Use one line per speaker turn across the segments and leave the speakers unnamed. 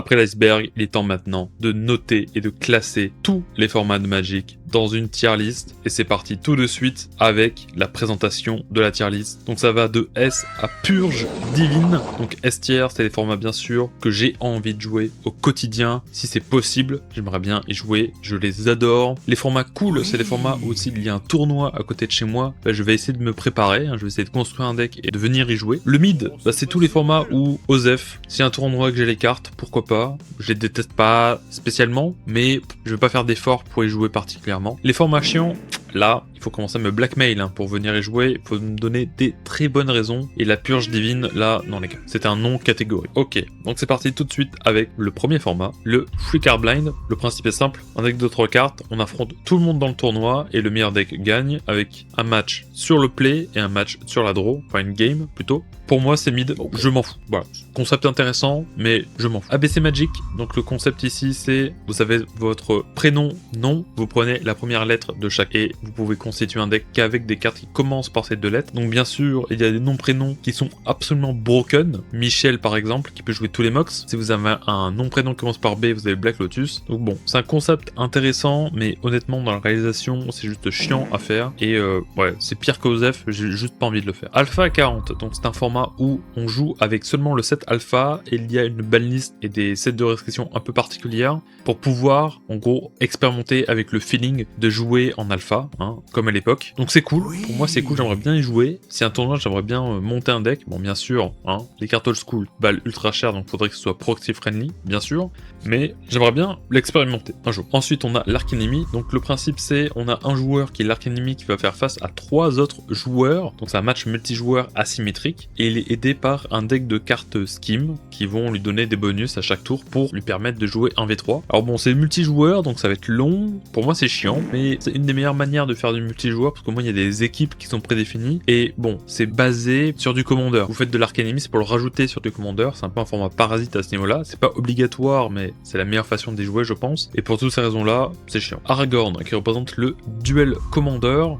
Après l'iceberg, il est temps maintenant de noter et de classer tous les formats de Magic dans une tier list. Et c'est parti tout de suite avec la présentation de la tier list. Donc ça va de S à Purge Divine. Donc S tier, c'est les formats bien sûr que j'ai envie de jouer au quotidien. Si c'est possible, j'aimerais bien y jouer. Je les adore. Les formats cool, c'est les formats où s'il y a un tournoi à côté de chez moi, je vais essayer de me préparer. Je vais essayer de construire un deck et de venir y jouer. Le mid, c'est tous les formats où Osef, s'il y a un tournoi que j'ai les cartes, pourquoi pas. Je les déteste pas spécialement, mais je vais pas faire d'efforts pour y jouer particulièrement. Les formats chiants, là, il faut commencer à me blackmail pour venir y jouer. Il faut me donner des très bonnes raisons. Et la purge divine, là, non les gars, c'est un non catégorique. Ok, donc c'est parti tout de suite avec le premier format, le Free Card Blind. Le principe est simple, un deck de 3 cartes, on affronte tout le monde dans le tournoi et le meilleur deck gagne avec un match sur le play et un match sur la draw, enfin une game plutôt. Pour moi, c'est mid, je m'en fous. Voilà, concept intéressant, mais je m'en fous. ABC Magic, donc le concept ici, c'est, vous avez votre prénom, nom, vous prenez la première lettre de chaque et vous pouvez constituer un deck qu'avec des cartes qui commencent par ces deux lettres. Donc bien sûr, il y a des noms-prénoms qui sont absolument broken. Michel, par exemple, qui peut jouer tous les mox. Si vous avez un nom-prénom qui commence par B, vous avez Black Lotus. Donc bon, c'est un concept intéressant, mais honnêtement, dans la réalisation, c'est juste chiant à faire. Et ouais, c'est pire qu'Osef, j'ai juste pas envie de le faire. Alpha 40, donc c'est un format où on joue avec seulement le set alpha et il y a une banlist et des sets de restrictions un peu particulières pour pouvoir en gros expérimenter avec le feeling de jouer en alpha, comme à l'époque. Donc c'est cool, pour moi c'est cool, j'aimerais bien y jouer. Si un tournoi, j'aimerais bien monter un deck. Bon bien sûr, les cartes old school valent ultra cher, donc faudrait que ce soit proxy friendly, bien sûr, mais j'aimerais bien l'expérimenter un jour. Ensuite on a l'Arc Enemy, donc le principe c'est on a un joueur qui est l'Arc Enemy qui va faire face à 3 autres joueurs, donc c'est un match multijoueur asymétrique et il est aidé par un deck de cartes Scheme qui vont lui donner des bonus à chaque tour pour lui permettre de jouer 1v3. Alors bon, c'est multijoueur donc ça va être long, pour moi c'est chiant, mais c'est une des meilleures manières de faire du multijoueur parce qu'au moins il y a des équipes qui sont prédéfinies et bon, c'est basé sur du commandeur. Vous faites de l'Arc Enemy, c'est pour le rajouter sur du commandeur, c'est un peu un format parasite à ce niveau-là, c'est pas obligatoire mais c'est la meilleure façon d'y jouer je pense, et pour toutes ces raisons-là, c'est chiant. Aragorn qui représente le duel commandeur,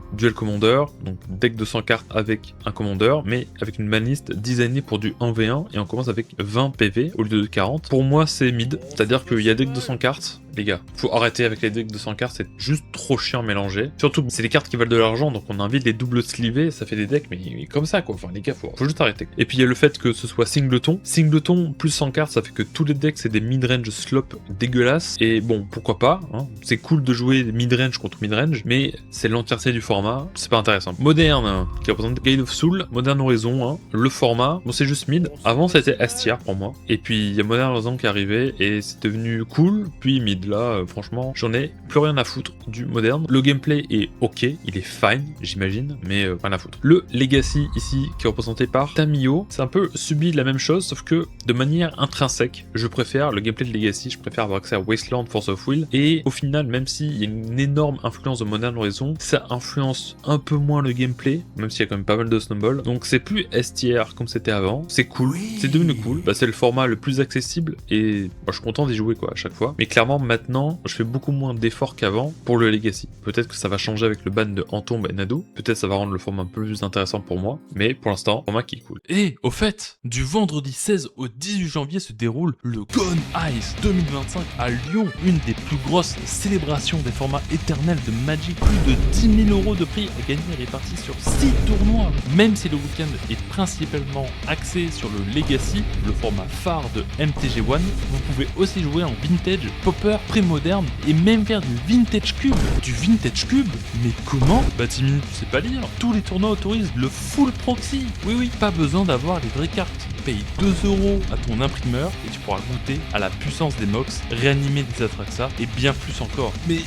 donc deck de 100 cartes avec un commandeur, mais avec une manlist designé pour du 1v1 et on commence avec 20 PV au lieu de 40. Pour moi c'est mid, c'est-à-dire qu'il y a deck de 100 cartes, les gars, faut arrêter avec les decks de 100 cartes, c'est juste trop chiant mélangé. Surtout c'est des cartes qui valent de l'argent donc on a envie de les double sleever, ça fait des decks mais comme ça quoi, enfin les gars faut juste arrêter. Et puis il y a le fait que ce soit singleton plus 100 cartes, ça fait que tous les decks c'est des mid-range slop dégueulasses et bon pourquoi pas, c'est cool de jouer mid-range contre mid-range mais c'est l'entièreté du format, c'est pas intéressant. Moderne qui représente Gate of Soul, Modern Horizon, le format, bon c'est juste mid, avant c'était S tier pour moi, et puis il y a Modern Horizon qui est arrivé et c'est devenu cool, puis mid. Là, franchement, j'en ai plus rien à foutre du moderne. Le gameplay est ok, il est fine, j'imagine, mais rien à foutre. Le Legacy, ici, qui est représenté par Tamiyo, c'est un peu subi la même chose, sauf que de manière intrinsèque, je préfère le gameplay de Legacy, je préfère avoir accès à Wasteland, Force of Will, et au final, même s'il y a une énorme influence de Modern Horizon, ça influence un peu moins le gameplay, même s'il y a quand même pas mal de snowball. Donc c'est plus S tier comme c'était avant, c'est cool, c'est devenu cool, c'est le format le plus accessible, et je suis content d'y jouer quoi à chaque fois, mais clairement maintenant, je fais beaucoup moins d'efforts qu'avant pour le Legacy. Peut-être que ça va changer avec le ban de Antombe et Nado. Peut-être ça va rendre le format un peu plus intéressant pour moi. Mais pour l'instant, format qui est cool.
Et au fait, du vendredi 16 au 18 janvier se déroule le Gone Ice 2025 à Lyon. Une des plus grosses célébrations des formats éternels de Magic. Plus de 10 000 € de prix à gagner répartis sur 6 tournois. Même si le week-end est principalement axé sur le Legacy, le format phare de MTG1, vous pouvez aussi jouer en Vintage, Popper, pré-moderne et même faire du Vintage Cube. Du Vintage Cube? Mais comment? Bah Timmy, tu sais pas lire. Tous les tournois autorisent le full proxy. Oui, pas besoin d'avoir les vraies cartes. Paye 2 € à ton imprimeur et tu pourras goûter à la puissance des MOX, réanimer des Atraxa et bien plus encore. Mais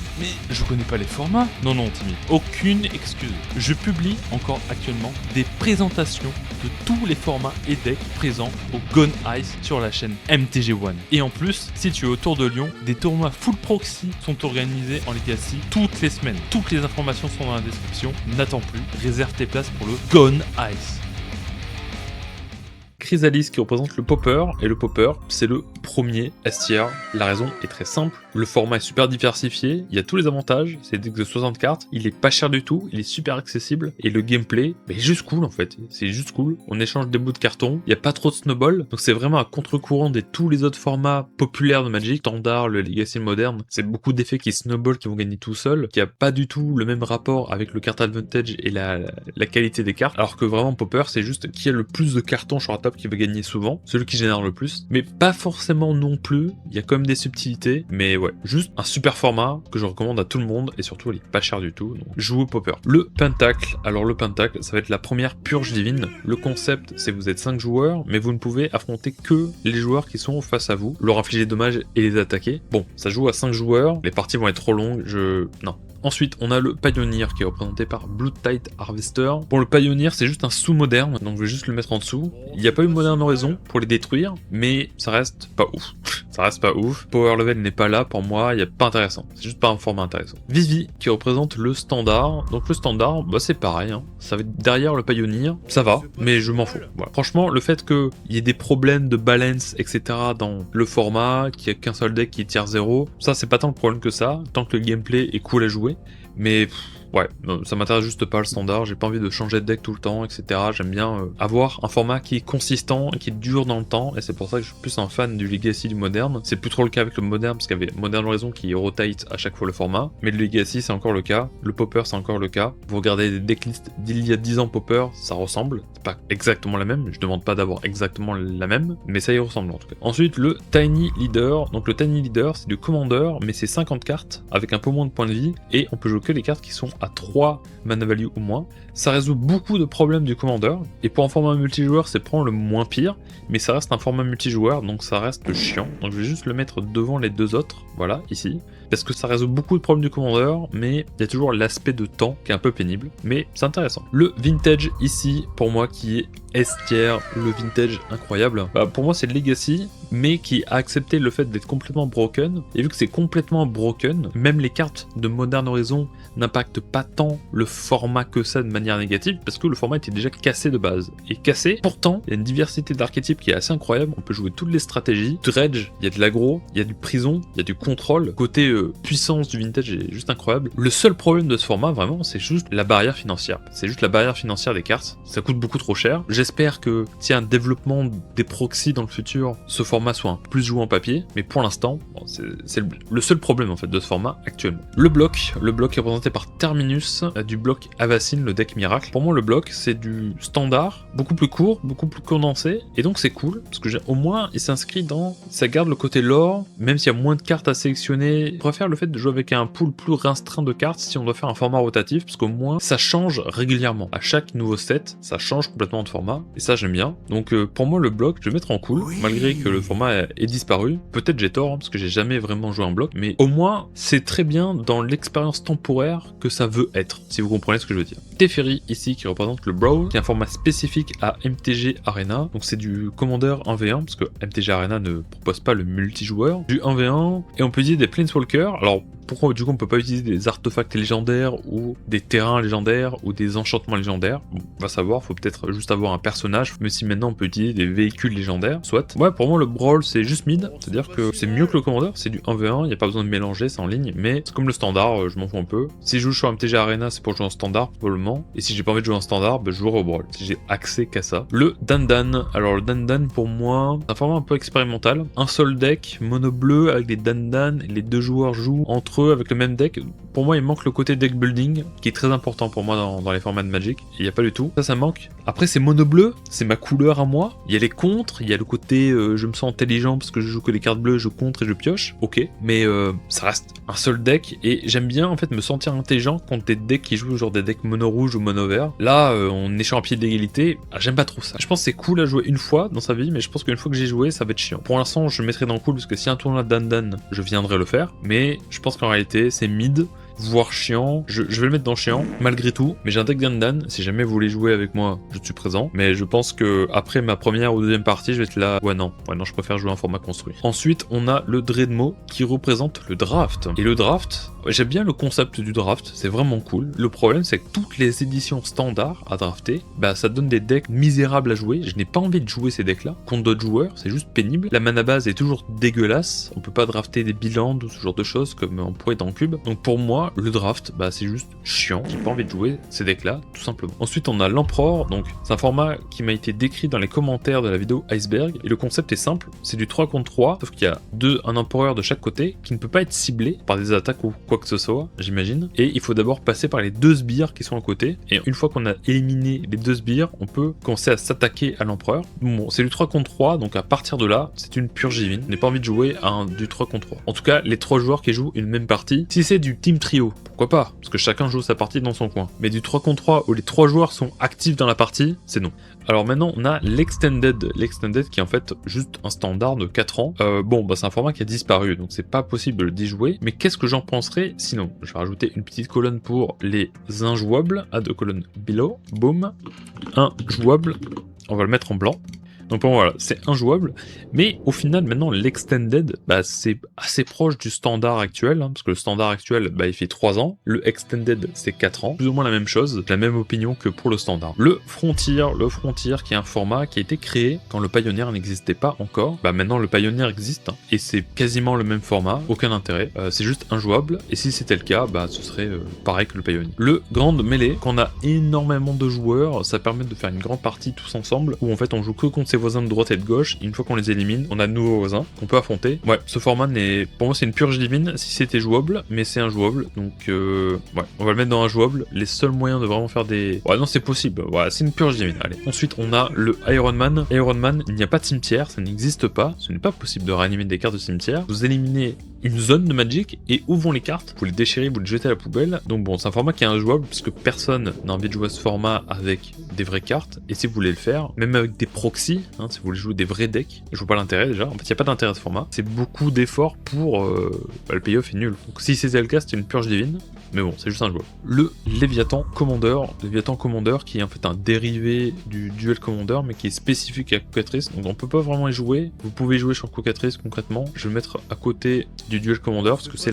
je connais pas les formats. Non Timmy, aucune excuse. Je publie encore actuellement des présentations de tous les formats et decks présents au Gone Ice sur la chaîne MTG1. Et en plus, si tu es autour de Lyon, des tournois full proxy sont organisés en Legacy toutes les semaines. Toutes les informations sont dans la description. N'attends plus, réserve tes places pour le Gone Ice.
Chrysalis qui représente le Popper, et le Popper c'est le premier S tier. La raison est très simple, le format est super diversifié, il y a tous les avantages, c'est des decks de 60 cartes, il est pas cher du tout, il est super accessible, et le gameplay, est juste cool en fait, c'est juste cool. On échange des bouts de carton, il y a pas trop de snowball, donc c'est vraiment à contre-courant de tous les autres formats populaires de Magic, Standard, le Legacy moderne, c'est beaucoup d'effets qui snowball qui vont gagner tout seul, qui a pas du tout le même rapport avec le card advantage et la qualité des cartes, alors que vraiment Pauper c'est juste qui a le plus de cartons sur la table qui va gagner souvent, celui qui génère le plus, mais pas forcément non plus, il y a quand même des subtilités, mais ouais, juste un super format que je recommande à tout le monde, et surtout il est pas cher du tout, donc jouez Pauper. Le Pentacle, alors le Pentacle, ça va être la première purge divine. Le concept, c'est que vous êtes 5 joueurs, mais vous ne pouvez affronter que les joueurs qui sont face à vous, leur infliger des dommages et les attaquer. Bon, ça joue à 5 joueurs, les parties vont être trop longues, non. Ensuite, on a le Pioneer qui est représenté par Bloodtide Harvester. Bon, le Pioneer, c'est juste un sous-moderne, donc je vais juste le mettre en dessous. Il n'y a pas eu Modern Horizon pour les détruire, mais ça reste pas ouf. Ça reste pas ouf. Power level n'est pas là pour moi, il n'y a pas intéressant. C'est juste pas un format intéressant. Vivi qui représente le standard. Donc le standard, bah c'est pareil, hein. Ça va être derrière le Pioneer. Ça va, mais je m'en fous. Voilà. Franchement, le fait qu'il y ait des problèmes de balance, etc. dans le format, qu'il n'y a qu'un seul deck qui est tier 0, ça c'est pas tant le problème que ça, tant que le gameplay est cool à jouer. Mais ouais, ça m'intéresse juste pas le standard, j'ai pas envie de changer de deck tout le temps, etc. J'aime bien avoir un format qui est consistant et qui dure dans le temps, et c'est pour ça que je suis plus un fan du Legacy du moderne. C'est plus trop le cas avec le moderne, parce qu'il y avait Modern Horizon qui rotate à chaque fois le format, mais le Legacy c'est encore le cas, le Pauper c'est encore le cas. Vous regardez des decklists d'il y a 10 ans Pauper, ça ressemble, c'est pas exactement la même, je demande pas d'avoir exactement la même, mais ça y ressemble en tout cas. Ensuite le Tiny Leader, donc le Tiny Leader c'est du Commander, mais c'est 50 cartes, avec un peu moins de points de vie, et on peut jouer que les cartes qui sont à 3 mana value ou moins. Ça résout beaucoup de problèmes du Commander, et pour un format multijoueur c'est probablement le moins pire, mais ça reste un format multijoueur, donc ça reste chiant. Donc je vais juste le mettre devant les deux autres, voilà, ici, parce que ça résout beaucoup de problèmes du Commander, mais il y a toujours l'aspect de temps qui est un peu pénible, mais c'est intéressant. Le Vintage ici, pour moi, qui est S tier, le Vintage incroyable, bah, pour moi c'est le Legacy, mais qui a accepté le fait d'être complètement broken, et vu que c'est complètement broken, même les cartes de Modern Horizon n'impactent pas tant le format que ça de manière négative, parce que le format était déjà cassé de base. Et cassé, pourtant, il y a une diversité d'archétypes qui est assez incroyable, on peut jouer toutes les stratégies. Dredge, il y a de l'aggro, il y a du prison, il y a du contrôle, côté puissance du Vintage est juste incroyable. Le seul problème de ce format, vraiment, c'est juste la barrière financière. C'est juste la barrière financière des cartes, ça coûte beaucoup trop cher. J'espère que, s'il y a un développement des proxys dans le futur, ce format soit un peu plus joué en papier, mais pour l'instant, bon, c'est le seul problème en fait de ce format actuellement. Le bloc est représenté par Terminus, du bloc Avacyn, le deck miracle. Pour moi le bloc c'est du standard, beaucoup plus court, beaucoup plus condensé, et donc c'est cool, parce que au moins il s'inscrit dans, ça garde le côté lore, même s'il y a moins de cartes à sélectionner. Je préfère le fait de jouer avec un pool plus restreint de cartes si on doit faire un format rotatif, parce qu'au moins ça change régulièrement. À chaque nouveau set, ça change complètement de format, et ça j'aime bien. Donc pour moi le bloc, je vais mettre en cool, malgré que le format est disparu. Peut-être j'ai tort, hein, parce que j'ai jamais vraiment joué un bloc, mais au moins c'est très bien dans l'expérience temporaire que ça veut être, si vous comprenez ce que je veux dire. Teferi ici qui représente le Brawl, qui est un format spécifique à MTG Arena, donc c'est du Commander 1v1, parce que MTG Arena ne propose pas le multijoueur, du 1v1, et on peut utiliser des Planeswalkers. Alors pourquoi du coup on peut pas utiliser des artefacts légendaires ou des terrains légendaires ou des enchantements légendaires? Bon, on va savoir, faut peut-être juste avoir un personnage, mais si maintenant on peut utiliser des véhicules légendaires, soit. Ouais, pour moi le Brawl c'est juste mid, c'est-à-dire que c'est mieux que le Commander, c'est du 1v1, y a pas besoin de mélanger, c'est en ligne, mais c'est comme le standard, je m'en fous un peu. Si je joue sur MTG Arena, c'est pour jouer en standard probablement, et si j'ai pas envie de jouer en standard, je jouerai au Brawl, si j'ai accès qu'à ça. Le Dandan, alors le Dandan pour moi, c'est un format un peu expérimental, un seul deck, mono bleu avec des Dandan, et les deux joueurs jouent entre eux avec le même deck. Pour moi il manque le côté deck building, qui est très important pour moi dans les formats de Magic, et il n'y a pas du tout, ça manque. Après c'est mono bleu, c'est ma couleur à moi, il y a les contres, il y a le côté je me sens intelligent parce que je joue que les cartes bleues, je contre et je pioche, ok, mais ça reste un seul deck, et j'aime bien en fait me sentir intelligent contre des decks qui jouent genre des decks mono rouge ou mono vert. Là on est sur un pied d'égalité, j'aime pas trop ça. Je pense que c'est cool à jouer une fois dans sa vie, mais je pense qu'une fois que j'ai joué ça va être chiant. Pour l'instant je le mettrai dans cool parce que si y a un tournoi de Dandan je viendrai le faire, mais je pense qu'en réalité c'est mid, voire chiant. Je vais le mettre dans chiant malgré tout, mais j'ai un deck Dandan, si jamais vous voulez jouer avec moi je suis présent, mais je pense que après ma première ou deuxième partie je vais être là, ouais non je préfère jouer un format construit. Ensuite on a le Dreadmo qui représente le draft, et le draft J'aime bien le concept du draft, c'est vraiment cool. Le problème, c'est que toutes les éditions standards à drafter, bah ça donne des decks misérables à jouer. Je n'ai pas envie de jouer ces decks-là contre d'autres joueurs, c'est juste pénible. La mana base est toujours dégueulasse, on peut pas drafter des bilans ou ce genre de choses comme on pourrait dans Cube. Donc pour moi, le draft, bah c'est juste chiant. J'ai pas envie de jouer ces decks-là, tout simplement. Ensuite, on a l'Empereur, donc c'est un format qui m'a été décrit dans les commentaires de la vidéo Iceberg. Et le concept est simple, c'est du 3 contre 3, sauf qu'il y a un empereur de chaque côté qui ne peut pas être ciblé par des attaques ou quoi que ce soit, j'imagine. Et il faut d'abord passer par les 2 sbires qui sont à côté. Et une fois qu'on a éliminé les 2 sbires, on peut commencer à s'attaquer à l'empereur. Bon, c'est du 3 contre 3, donc à partir de là, c'est une purge divine. Je n'ai pas envie de jouer à du 3 contre 3. En tout cas, les 3 joueurs qui jouent une même partie, si c'est du team trio, pourquoi pas, parce que chacun joue sa partie dans son coin. Mais du 3 contre 3 où les 3 joueurs sont actifs dans la partie, c'est non. Alors maintenant, on a l'Extended. L'Extended qui est en fait juste un standard de 4 ans. Bon, bah c'est un format qui a disparu, donc c'est pas possible d'y jouer. Mais qu'est-ce que j'en penserais sinon? Je vais rajouter une petite colonne pour les injouables. À 2 colonnes below. Boom. Injouable. On va le mettre en blanc. Donc bon voilà, c'est injouable, mais au final maintenant l'extended, bah, c'est assez proche du standard actuel, hein, parce que le standard actuel, bah, il fait 3 ans, le extended c'est 4 ans, plus ou moins la même chose, la même opinion que pour le standard. Le Frontier qui est un format qui a été créé quand le Pioneer n'existait pas encore, bah maintenant le Pioneer existe, hein, et c'est quasiment le même format, aucun intérêt, c'est juste injouable, et si c'était le cas, bah ce serait pareil que le Pioneer. Le Grande Mêlée, qu'on a énormément de joueurs, ça permet de faire une grande partie tous ensemble, où en fait on joue que contre ses voisins de droite et de gauche, et une fois qu'on les élimine, on a de nouveaux voisins qu'on peut affronter. Ouais, ce format n'est... Pour moi c'est une purge divine si c'était jouable, mais c'est injouable, donc ouais, on va le mettre dans injouable. Les seuls moyens de vraiment faire des... Ouais non c'est possible, voilà, c'est une purge divine, allez. Ensuite on a le Iron Man. Iron Man, il n'y a pas de cimetière, ça n'existe pas, ce n'est pas possible de réanimer des cartes de cimetière. Vous éliminez une zone de Magic, et où vont les cartes? Vous les déchirez, vous les jetez à la poubelle. Donc bon, c'est un format qui est injouable, parce que personne n'a envie de jouer à ce format avec des vraies cartes, et si vous voulez le faire, même avec des proxys, hein, si vous voulez jouer des vrais decks, je vois pas l'intérêt déjà, en fait il n'y a pas d'intérêt à ce format, c'est beaucoup d'efforts pour... bah, le payoff est nul. Donc si c'était le cas, c'était une purge divine, mais bon, c'est juste un joueur. Le Léviathan Commander qui est en fait un dérivé du Duel Commander, mais qui est spécifique à Cocatrice, donc on peut pas vraiment y jouer. Vous pouvez y jouer sur Cocatrice concrètement, je vais le mettre à côté du Duel Commander, parce que c'est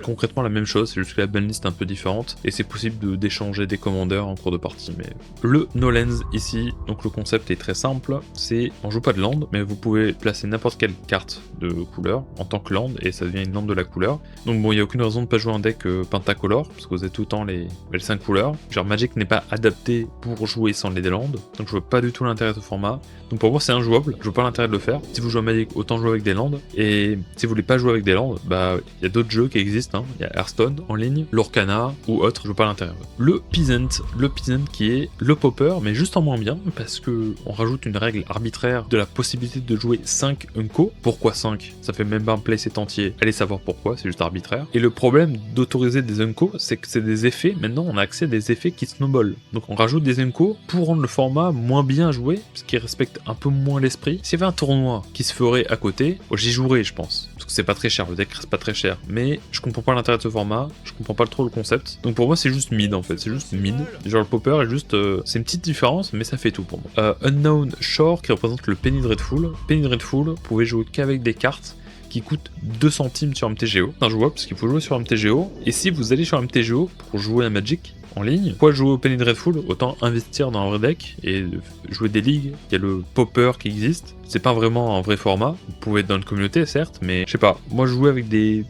concrètement la même chose, c'est juste que la banlist est un peu différente, et c'est possible d'échanger des commandeurs en cours de partie. Mais le No Lands ici, donc le concept est très simple, c'est, on joue pas de land, mais vous pouvez placer n'importe quelle carte de couleur en tant que land, et ça devient une land de la couleur. Donc bon, il n'y a aucune raison de pas jouer un deck pentacolore, parce que vous avez tout le temps les 5 couleurs. Genre Magic n'est pas adapté pour jouer sans les lands, donc je vois pas du tout l'intérêt de ce format. Donc pour moi c'est injouable, je vois pas l'intérêt de le faire. Si vous jouez à Magic, autant jouer avec des lands, et si vous voulez pas jouer avec des lands, bah il y a d'autres jeux qui existent, hein. Il y a Hearthstone en ligne, l'Orcana ou autre, je vois pas l'intérêt. Le Peasant qui est le popper, mais juste en moins bien, parce que on rajoute une règle arbitraire de la possibilité de jouer 5 Unco. Pourquoi 5? Ça fait même pas un playset entier, allez savoir pourquoi, c'est juste arbitraire. Et le problème d'autoriser des Unco, c'est que c'est des effets, maintenant on a accès à des effets qui snowball. Donc on rajoute des Unco pour rendre le format moins bien joué, ce qui respecte un peu moins l'esprit. S'il y avait un tournoi qui se ferait à côté, j'y jouerais je pense, parce que c'est pas très cher, le deck reste pas très cher, mais je comprends pas l'intérêt de ce format, je comprends pas trop le concept, donc pour moi c'est juste mid en fait, c'est juste mid, genre le popper est juste, c'est une petite différence, mais ça fait tout pour moi. Unknown Shore qui représente le Penny Dreadful. Penny Dreadful, vous pouvez jouer qu'avec des cartes qui coûte 2 centimes sur MTGO. C'est injouable parce qu'il faut jouer sur MTGO, et si vous allez sur MTGO pour jouer à Magic en ligne, pourquoi jouer au Penny Dreadful? Autant investir dans un vrai deck et jouer des ligues. Il y a le popper qui existe, c'est pas vraiment un vrai format, vous pouvez être dans une communauté certes, mais je sais pas, moi je jouais avec des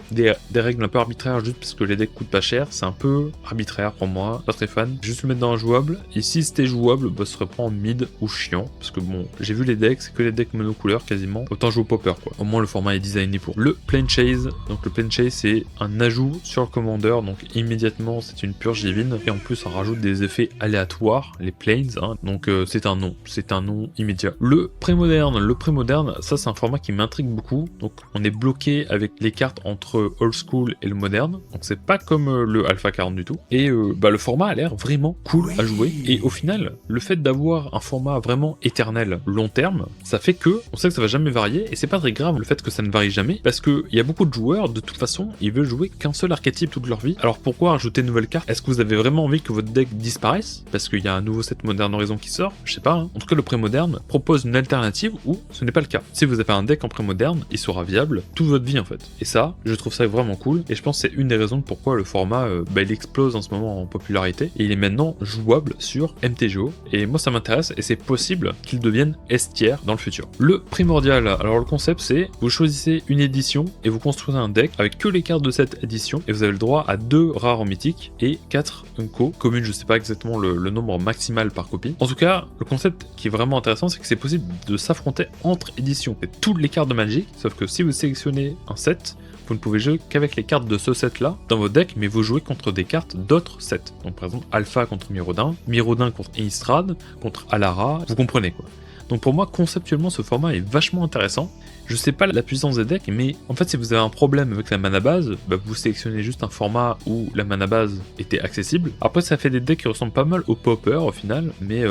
règles un peu arbitraires juste parce que les decks coûtent pas cher, c'est un peu arbitraire pour moi, pas très fan, juste le mettre dans un jouable, et si c'était jouable, bah ce serait pas en mid ou chiant, parce que bon, j'ai vu les decks, c'est que les decks monocouleurs quasiment, autant jouer au popper quoi, au moins le format est designé pour. Le Plane Chase, donc le Plane Chase c'est un ajout sur le commander, donc immédiatement c'est une purge divine, et en plus on rajoute des effets aléatoires, les planes, hein, donc c'est un nom immédiat. Le pré-moderne, ça c'est un format qui m'intrigue beaucoup, donc on est bloqué avec les cartes entre old school et le moderne, donc c'est pas comme le Alpha 40 du tout, et bah le format a l'air vraiment cool à jouer, et au final, le fait d'avoir un format vraiment éternel, long terme, ça fait que, on sait que ça va jamais varier, et c'est pas très grave le fait que ça ne varie jamais, parce que il y a beaucoup de joueurs, de toute façon, ils veulent jouer qu'un seul archétype toute leur vie, alors pourquoi rajouter de nouvelles cartes? Est-ce que vous avez vraiment vraiment envie que votre deck disparaisse, parce qu'il y a un nouveau set Modern Horizon qui sort, je sais pas, hein. En tout cas le pré-moderne propose une alternative où ce n'est pas le cas. Si vous avez un deck en pré-moderne, il sera viable toute votre vie en fait. Et ça, je trouve ça vraiment cool, et je pense que c'est une des raisons de pourquoi le format il explose en ce moment en popularité, et il est maintenant jouable sur MTGO, et moi ça m'intéresse, et c'est possible qu'il devienne S-tier dans le futur. Le primordial, alors le concept c'est, vous choisissez une édition, et vous construisez un deck avec que les cartes de cette édition, et vous avez le droit à 2 rares mythiques, et 4 unco communes, je sais pas exactement le nombre maximal par copie. En tout cas, le concept qui est vraiment intéressant, c'est que c'est possible de s'affronter entre éditions. C'est toutes les cartes de Magic, sauf que si vous sélectionnez un set, vous ne pouvez jouer qu'avec les cartes de ce set-là dans votre deck, mais vous jouez contre des cartes d'autres sets. Donc par exemple, Alpha contre Miraudin, Miraudin contre Innistrad, contre Alara, vous comprenez quoi. Donc pour moi, conceptuellement, ce format est vachement intéressant. Je sais pas la puissance des decks, mais en fait, si vous avez un problème avec la mana base, vous sélectionnez juste un format où la mana base était accessible. Après, ça fait des decks qui ressemblent pas mal au Pauper au final, mais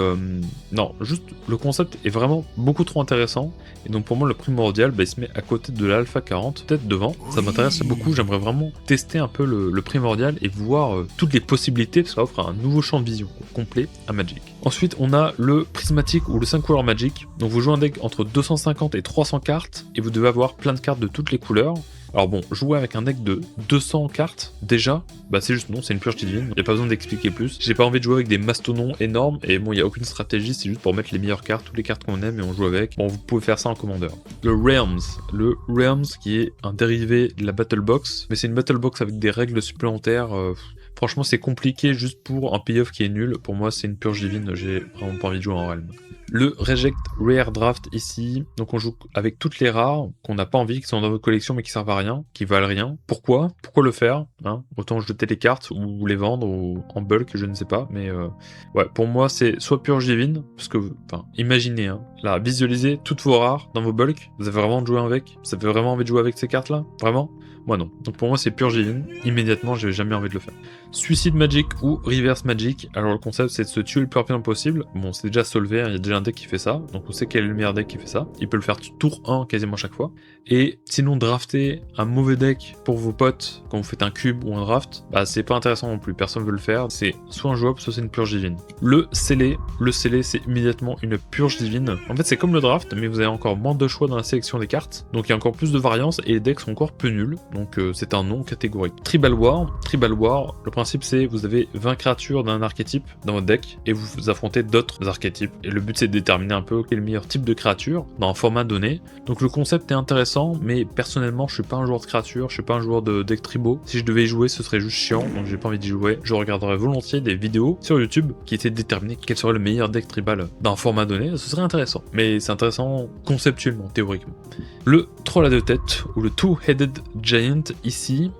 non, juste le concept est vraiment beaucoup trop intéressant. Et donc pour moi, le primordial, il se met à côté de l'Alpha 40, peut-être devant. Ça m'intéresse beaucoup, j'aimerais vraiment tester un peu le primordial et voir toutes les possibilités, parce que ça offre un nouveau champ de vision complet à Magic. Ensuite, on a le prismatique ou le 5 couleurs Magic. Donc vous jouez un deck entre 250 et 300 cartes, et vous devez avoir plein de cartes de toutes les couleurs. Alors bon, jouer avec un deck de 200 cartes, déjà, c'est juste non, c'est une purge divine, il n'y a pas besoin d'expliquer plus. J'ai pas envie de jouer avec des mastodons énormes, et bon, il n'y a aucune stratégie, c'est juste pour mettre les meilleures cartes, toutes les cartes qu'on aime, et on joue avec. Bon, vous pouvez faire ça en commandeur. Le Realms qui est un dérivé de la Battle Box, mais c'est une Battle Box avec des règles supplémentaires. Franchement, c'est compliqué juste pour un payoff qui est nul. Pour moi, c'est une purge divine, j'ai vraiment pas envie de jouer en Realm. Le Reject Rare Draft ici, donc on joue avec toutes les rares qu'on n'a pas envie, qui sont dans votre collection mais qui servent à rien, qui valent rien. Pourquoi le faire, hein? Autant jeter les cartes ou les vendre ou en bulk, je ne sais pas, mais ouais, pour moi c'est soit purge divine, parce que, imaginez, hein, là, visualisez toutes vos rares dans vos bulks, vous avez vraiment envie de jouer avec ces cartes là, vraiment? Moi non. Donc pour moi c'est purge divine, immédiatement j'ai jamais envie de le faire. Suicide Magic ou Reverse Magic, alors le concept c'est de se tuer le plus rapidement possible. Bon, c'est déjà solvé, il y a déjà un deck qui fait ça, donc on sait quel est le meilleur deck qui fait ça. Il peut le faire tour 1 quasiment chaque fois. Et sinon, drafter un mauvais deck pour vos potes quand vous faites un cube ou un draft, c'est pas intéressant non plus, personne veut le faire. C'est soit un jouable, soit c'est une purge divine. Le scellé c'est immédiatement une purge divine. En fait c'est comme le draft, mais vous avez encore moins de choix dans la sélection des cartes, donc il y a encore plus de variance et les decks sont encore peu nuls, donc c'est un non catégorique. Tribal War, le principe c'est vous avez 20 créatures d'un archétype dans votre deck et vous affrontez d'autres archétypes, et le but c'est de déterminer un peu quel est le meilleur type de créature dans un format donné. Donc le concept est intéressant, mais personnellement je suis pas un joueur de créatures, je suis pas un joueur de deck tribaux. Si je devais y jouer ce serait juste chiant, donc j'ai pas envie d'y jouer. Je regarderais volontiers des vidéos sur YouTube qui étaient de déterminer quel serait le meilleur deck tribal d'un format donné, ce serait intéressant, mais c'est intéressant conceptuellement, théoriquement. Le troll à deux têtes ou le Two-Headed Giant ici,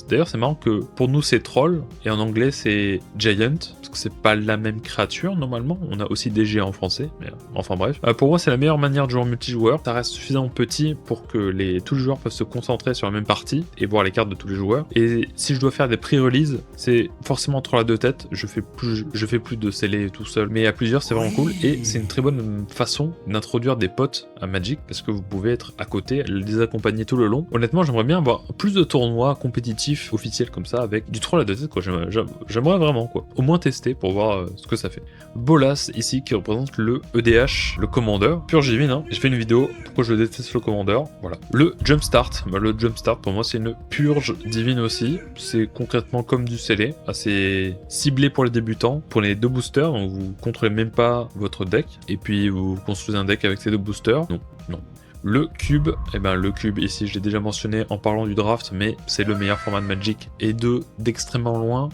d'ailleurs c'est marrant que pour nous c'est troll et en anglais c'est giant, parce que c'est pas la même créature normalement, on a aussi des géants en français, mais enfin bref. Pour moi c'est la meilleure manière de jouer en multijoueur, ça reste suffisamment petit pour que tous les joueurs peuvent se concentrer sur la même partie et voir les cartes de tous les joueurs, et si je dois faire des pré-release, c'est forcément troll à deux têtes, je fais plus de scellé tout seul, mais à plusieurs c'est vraiment cool, et c'est une très bonne façon d'introduire des potes à Magic, parce que vous pouvez être à côté, les accompagner tout le long. Honnêtement j'aimerais bien avoir plus de tournois compétitifs officiels comme ça, avec du troll à deux têtes quoi, j'aimerais vraiment quoi, au moins tester pour voir ce que ça fait. Bolas ici qui représente le EDH, le commandeur, purge divine, hein. J'ai fait une vidéo pourquoi je déteste le commandeur, voilà. Le Jumpstart, le Jumpstart pour moi c'est une purge divine aussi, c'est concrètement comme du scellé, assez ciblé pour les débutants, pour les deux boosters, donc vous contrôlez même pas votre deck, et puis vous construisez un deck avec ces deux boosters, non. Le cube, le cube ici je l'ai déjà mentionné en parlant du draft, mais c'est le meilleur format de Magic, et d'extrêmement loin.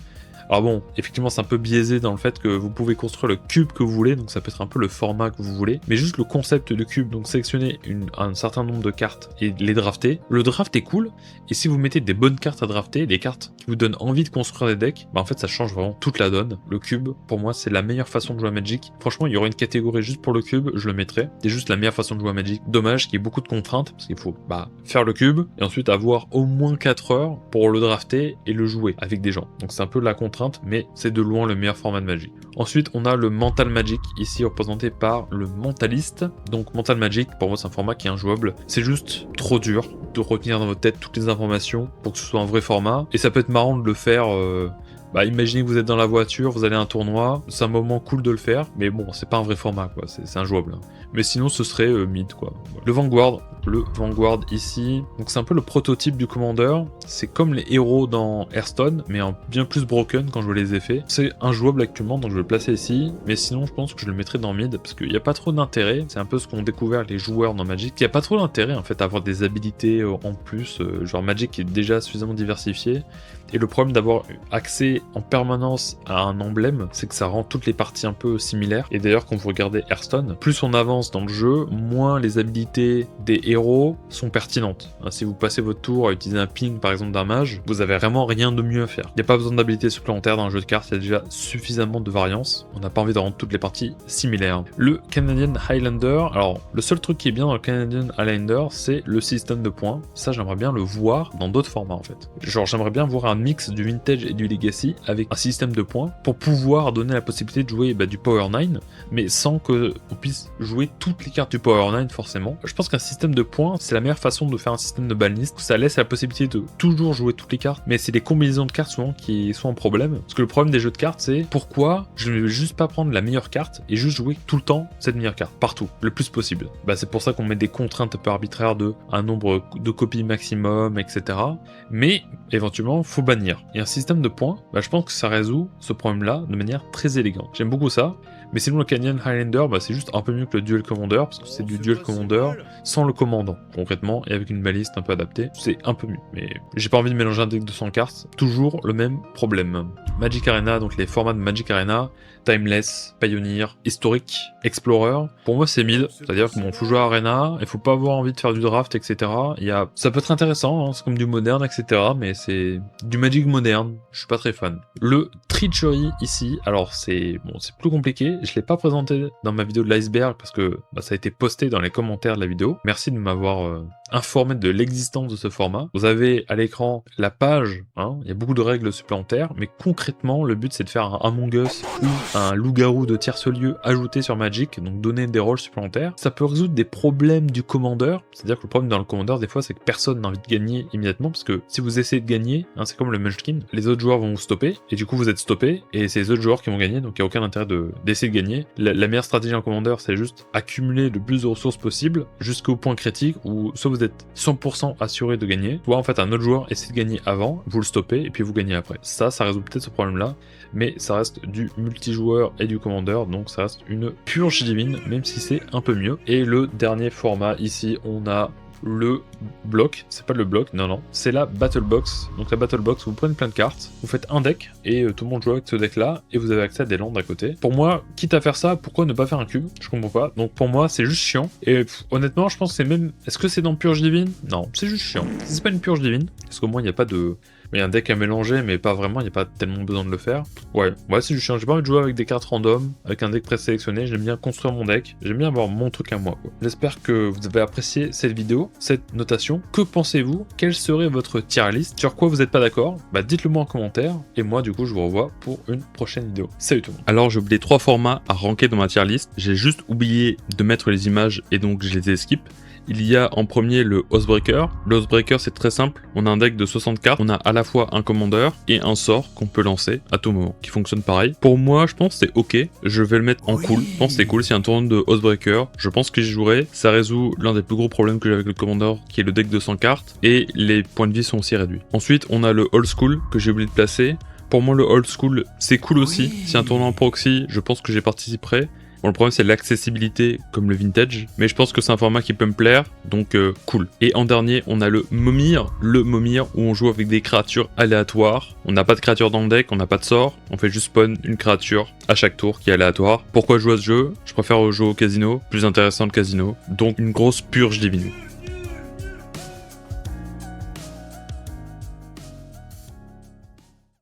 Alors bon, effectivement c'est un peu biaisé dans le fait que vous pouvez construire le cube que vous voulez, donc ça peut être un peu le format que vous voulez, mais juste le concept de cube, donc sélectionner un certain nombre de cartes et les drafter. Le draft est cool, et si vous mettez des bonnes cartes à drafter, des cartes qui vous donnent envie de construire des decks, en fait ça change vraiment toute la donne. Le cube, pour moi c'est la meilleure façon de jouer à Magic. Franchement il y aurait une catégorie juste pour le cube, je le mettrais. C'est juste la meilleure façon de jouer à Magic. Dommage qu'il y ait beaucoup de contraintes, parce qu'il faut faire le cube, et ensuite avoir au moins 4 heures pour le drafter et le jouer avec des gens. Donc c'est un peu la contrainte, mais c'est de loin le meilleur format de Magic. Ensuite on a le Mental Magic, ici représenté par le Mentaliste. Donc Mental Magic, pour moi c'est un format qui est injouable, c'est juste trop dur de retenir dans votre tête toutes les informations pour que ce soit un vrai format, et ça peut être marrant de le faire Bah imaginez que vous êtes dans la voiture, vous allez à un tournoi, c'est un moment cool de le faire, mais bon, c'est pas un vrai format quoi, c'est injouable. Hein. Mais sinon ce serait mid quoi. Voilà. Le Vanguard ici, donc c'est un peu le prototype du Commander, c'est comme les héros dans Hearthstone, mais en bien plus broken quand je vois les effets. C'est injouable actuellement, donc je vais le placer ici, mais sinon je pense que je le mettrai dans mid, parce qu'il n'y a pas trop d'intérêt, c'est un peu ce qu'ont découvert les joueurs dans Magic, il n'y a pas trop d'intérêt en fait à avoir des habilités en plus, genre Magic est déjà suffisamment diversifié, et le problème d'avoir accès en permanence à un emblème, c'est que ça rend toutes les parties un peu similaires. Et d'ailleurs, quand vous regardez Hearthstone, plus on avance dans le jeu, moins les habilités des héros sont pertinentes. Si vous passez votre tour à utiliser un ping par exemple d'un mage, vous avez vraiment rien de mieux à faire. Il n'y a pas besoin d'habilités supplémentaires dans un jeu de cartes, il y a déjà suffisamment de variance. On n'a pas envie de rendre toutes les parties similaires. Le Canadian Highlander, alors le seul truc qui est bien dans le Canadian Highlander, c'est le système de points. Ça, j'aimerais bien le voir dans d'autres formats en fait. Genre, j'aimerais bien voir un mix du Vintage et du Legacy avec un système de points pour pouvoir donner la possibilité de jouer du Power 9, mais sans que on puisse jouer toutes les cartes du Power 9 forcément. Je pense qu'un système de points, c'est la meilleure façon de faire un système de banlist. Ça laisse la possibilité de toujours jouer toutes les cartes, mais c'est les combinaisons de cartes souvent qui sont en problème. Parce que le problème des jeux de cartes, c'est pourquoi je ne vais juste pas prendre la meilleure carte et juste jouer tout le temps cette meilleure carte, partout, le plus possible. C'est pour ça qu'on met des contraintes un peu arbitraires de un nombre de copies maximum, etc. Mais éventuellement, faut bannir. Et un système de points, je pense que ça résout ce problème-là de manière très élégante. J'aime beaucoup ça. Mais sinon, le Canadian Highlander, c'est juste un peu mieux que le Duel Commander, parce que c'est du Duel Commander sans le commandant, concrètement, et avec une baliste un peu adaptée. C'est un peu mieux. Mais j'ai pas envie de mélanger un deck de 100 cartes. Toujours le même problème. Magic Arena, donc les formats de Magic Arena, Timeless, Pioneer, Historique, Explorer. Pour moi, c'est mid. C'est-à-dire que faut jouer à Arena, il faut pas avoir envie de faire du draft, etc. Ça peut être intéressant, hein, c'est comme du moderne, etc. Mais c'est du Magic moderne. Je suis pas très fan. Le Treachery ici, alors c'est plus compliqué. Je l'ai pas présenté dans ma vidéo de l'iceberg parce que ça a été posté dans les commentaires de la vidéo. Merci de m'avoir informé de l'existence de ce format. Vous avez à l'écran la page, il y a beaucoup de règles supplémentaires, mais concrètement, le but c'est de faire un Among Us ou un loup-garou de tierce-lieu ajouté sur Magic, donc donner des rôles supplémentaires. Ça peut résoudre des problèmes du Commander, c'est-à-dire que le problème dans le Commander, des fois, c'est que personne n'a envie de gagner immédiatement, parce que si vous essayez de gagner, c'est comme le Munchkin, les autres joueurs vont vous stopper, et du coup vous êtes stoppé, et c'est les autres joueurs qui vont gagner, donc il n'y a aucun intérêt d'essayer de gagner. La meilleure stratégie en Commander, c'est juste accumuler le plus de ressources possible jusqu'au point critique où soit vous êtes 100% assuré de gagner, soit en fait un autre joueur essaie de gagner avant, vous le stoppez et puis vous gagnez après. Ça résout peut-être ce problème-là, mais ça reste du multijoueur et du Commander, donc ça reste une purge divine, même si c'est un peu mieux. Et le dernier format ici, on a le bloc, c'est pas le bloc, non, c'est la Battle Box. Donc la Battle Box, vous prenez plein de cartes, vous faites un deck, et tout le monde joue avec ce deck-là, et vous avez accès à des landes à côté. Pour moi, quitte à faire ça, pourquoi ne pas faire un cube? Je comprends pas. Donc pour moi, c'est juste chiant, et honnêtement, je pense que c'est même... Est-ce que c'est dans Purge Divine? Non, c'est juste chiant. C'est pas une Purge Divine, parce qu'au moins, il n'y a pas de... Il y a un deck à mélanger, mais pas vraiment, il n'y a pas tellement besoin de le faire. Ouais, c'est juste chiant. J'ai pas envie de jouer avec des cartes random, avec un deck présélectionné. J'aime bien construire mon deck, j'aime bien avoir mon truc à moi, quoi. J'espère que vous avez apprécié cette vidéo, cette notation. Que pensez-vous? Quelle serait votre tier list? Sur quoi vous n'êtes pas d'accord? Dites-le moi en commentaire. Et moi, du coup, je vous revois pour une prochaine vidéo. Salut tout le monde. Alors, j'ai oublié 3 formats à ranker dans ma tier list. J'ai juste oublié de mettre les images et donc je les ai skip. Il y a en premier le Oathbreaker. Le Oathbreaker, c'est très simple. On a un deck de 60 cartes. On a à la fois un commander et un sort qu'on peut lancer à tout moment, qui fonctionne pareil. Pour moi, je pense que c'est ok. Je vais le mettre en cool. Je pense que c'est cool. C'est un tournoi de Oathbreaker. Je pense que j'y jouerai. Ça résout l'un des plus gros problèmes que j'ai avec le commander, qui est le deck de 100 cartes. Et les points de vie sont aussi réduits. Ensuite, on a le Old School, que j'ai oublié de placer. Pour moi, le Old School, c'est cool aussi. C'est un tournoi en proxy. Je pense que j'y participerai. Bon, le problème c'est l'accessibilité comme le vintage, mais je pense que c'est un format qui peut me plaire, donc cool. Et en dernier, on a le Momir où on joue avec des créatures aléatoires. On n'a pas de créatures dans le deck, on n'a pas de sort, on fait juste spawn une créature à chaque tour qui est aléatoire. Pourquoi jouer à ce jeu? Je préfère jouer au casino, plus intéressant le casino, donc une grosse purge divine.